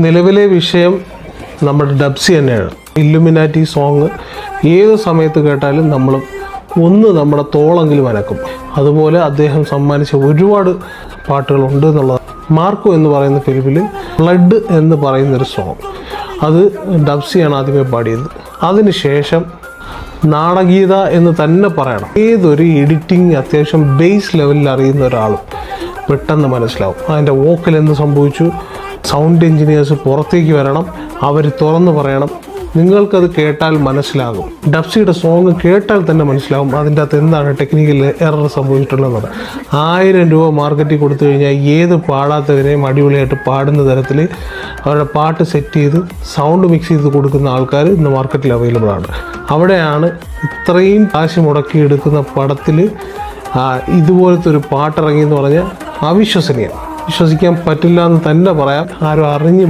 നിലവിലെ വിഷയം നമ്മുടെ ഡബ്സി തന്നെയാണ്. ഇല്ലുമിനാറ്റി സോങ് ഏത് സമയത്ത് കേട്ടാലും നമ്മുടെ തോളെങ്കിലും അനക്കും. അതുപോലെ അദ്ദേഹം സമ്മാനിച്ച ഒരുപാട് പാട്ടുകളുണ്ട് എന്നുള്ളത്. മാർക്കോ എന്ന് പറയുന്ന ഫിലിമിൽ ബ്ലഡ് എന്ന് പറയുന്നൊരു സോങ്, അത് ഡബ്സിയാണ് ആദ്യമേ പാടിയത്. അതിനുശേഷം നാടകീയത എന്ന് തന്നെ പറയണം. ഏതൊരു എഡിറ്റിംഗ് അത്യാവശ്യം ബേസ് ലെവലിൽ അറിയുന്ന ഒരാളും പെട്ടെന്ന് മനസ്സിലാവും അതിൻ്റെ വോക്കൽ എന്ത് സംഭവിച്ചു. സൗണ്ട് എഞ്ചിനീയേഴ്സ് പുറത്തേക്ക് വരണം, അവർ തുറന്നു പറയണം. നിങ്ങൾക്കത് കേട്ടാൽ മനസ്സിലാകും. ഡബ്സിയുടെ സോങ് കേട്ടാൽ തന്നെ മനസ്സിലാകും അതിൻ്റെ അകത്ത് എന്താണ് ടെക്നിക്കൽ എറർ സംഭവിച്ചിട്ടുള്ളത്. 1000 രൂപ മാർക്കറ്റിൽ കൊടുത്തു കഴിഞ്ഞാൽ ഏത് പാടാത്തവരെയും അടിപൊളിയായിട്ട് പാടുന്ന തരത്തിൽ അവരുടെ പാട്ട് സെറ്റ് ചെയ്ത് സൗണ്ട് മിക്സ് ചെയ്ത് കൊടുക്കുന്ന ആൾക്കാർ ഇന്ന് മാർക്കറ്റിൽ അവൈലബിൾ ആണ്. അവിടെയാണ് ഇത്രയും കാശ് മുടക്കി എടുക്കുന്ന പടത്തിൽ ഇതുപോലത്തെ ഒരു പാട്ടിറങ്ങി എന്ന് പറഞ്ഞാൽ അവിശ്വസനീയം. വിശ്വസിക്കാൻ പറ്റില്ല എന്ന് തന്നെ പറയാം. ആരും അറിഞ്ഞ്